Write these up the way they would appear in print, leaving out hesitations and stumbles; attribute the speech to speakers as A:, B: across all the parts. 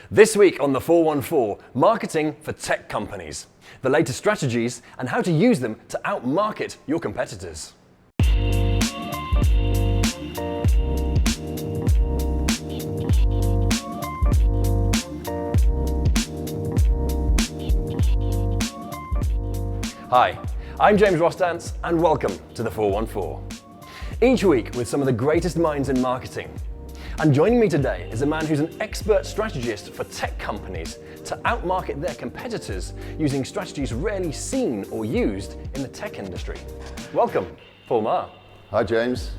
A: This week on the 414, marketing for tech companies, the latest strategies and how to use them to outmarket your competitors. Hi, I'm James Rostance and welcome to the 414. Each week with some of the greatest minds in marketing. And joining me today is a man who's an expert strategist for tech companies to outmarket their competitors using strategies rarely seen or used in the tech industry. Welcome, Paul Maher.
B: Hi, James.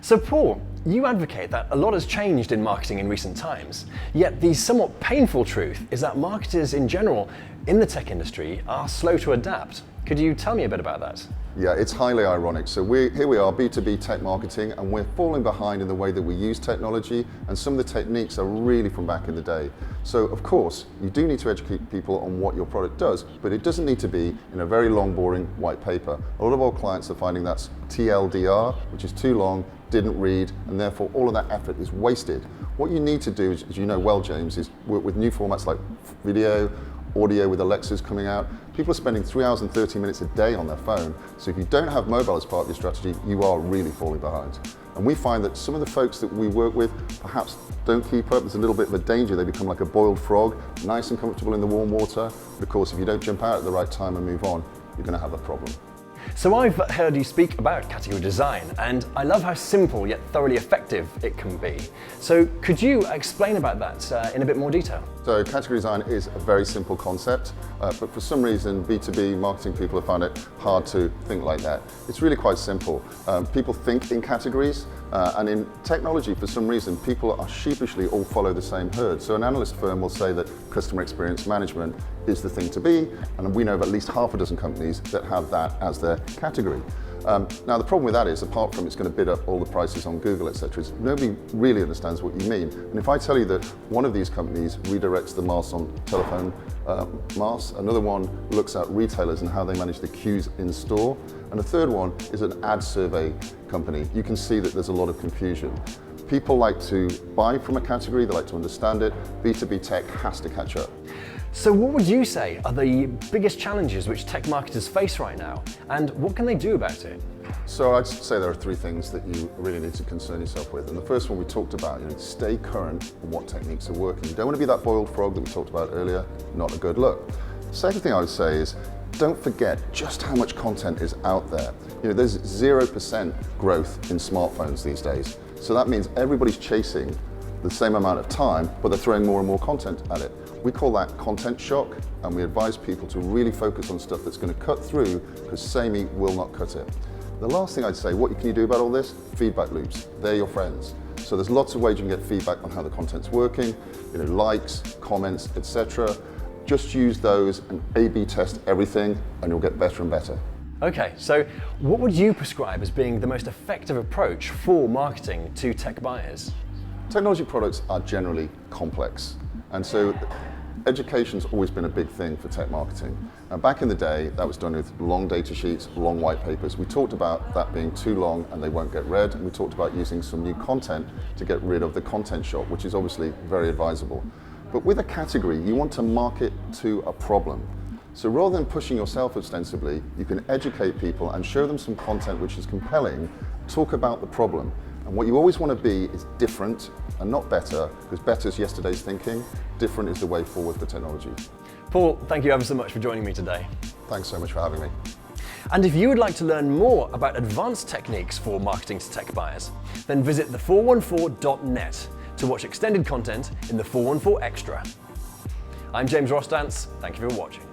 A: So Paul, you advocate that a lot has changed in marketing in recent times, yet the somewhat painful truth is that marketers in general in the tech industry are slow to adapt. Could you tell me a bit about that?
B: Yeah, it's highly ironic. So here we are, B2B tech marketing, and we're falling behind in the way that we use technology, and some of the techniques are really from back in the day. So of course, you do need to educate people on what your product does, but it doesn't need to be in a very long, boring white paper. A lot of our clients are finding that's TLDR, which is too long, didn't read, and therefore all of that effort is wasted. What you need to do, as you know well, James, is work with new formats like video, audio with Alexa's coming out. People are spending 3 hours and 30 minutes a day on their phone. So if you don't have mobile as part of your strategy, you are really falling behind. And we find that some of the folks that we work with perhaps don't keep up. There's a little bit of a danger. They become like a boiled frog, nice and comfortable in the warm water. But of course, if you don't jump out at the right time and move on, you're going to have a problem.
A: So I've heard you speak about category design, and I love how simple yet thoroughly effective it can be. So could you explain about that in a bit more detail?
B: So category design is a very simple concept, but for some reason B2B marketing people have found it hard to think like that. It's really quite simple. People think in categories, and in technology for some reason people are sheepishly all follow the same herd. So an analyst firm will say that customer experience management is the thing to be, and we know of at least half a dozen companies that have that as their category. Now the problem with that is, apart from it's going to bid up all the prices on Google, etc., is nobody really understands what you mean. And if I tell you that one of these companies redirects the masts on telephone masts, another one looks at retailers and how they manage the queues in store, and a third one is an ad survey company, you can see that there's a lot of confusion. People like to buy from a category, they like to understand it. B2B tech has to catch up.
A: So what would you say are the biggest challenges which tech marketers face right now, and what can they do about it?
B: So I'd say there are 3 things that you really need to concern yourself with. And the first one we talked about, stay current on what techniques are working. You don't want to be that boiled frog that we talked about earlier, not a good look. The second thing I would say is, don't forget just how much content is out there. There's 0% growth in smartphones these days. So that means everybody's chasing the same amount of time, but they're throwing more and more content at it. We call that content shock, and we advise people to really focus on stuff that's going to cut through, because samey will not cut it. The last thing I'd say, what can you do about all this? Feedback loops. They're your friends. So there's lots of ways you can get feedback on how the content's working, likes, comments, etc. Just use those and A/B test everything, and you'll get better and better.
A: Okay, so what would you prescribe as being the most effective approach for marketing to tech buyers?
B: Technology products are generally complex, and so education's always been a big thing for tech marketing. Now, back in the day, that was done with long data sheets, long white papers. We talked about that being too long and they won't get read, and we talked about using some new content to get rid of the content shock, which is obviously very advisable. But with a category, you want to market to a problem. So rather than pushing yourself ostensibly, you can educate people and show them some content which is compelling, talk about the problem. And what you always want to be is different and not better, because better is yesterday's thinking. Different is the way forward for technology.
A: Paul, thank you ever so much for joining me today.
B: Thanks so much for having me.
A: And if you would like to learn more about advanced techniques for marketing to tech buyers, then visit the414.net to watch extended content in the 414 Extra. I'm James Rostance. Thank you for watching.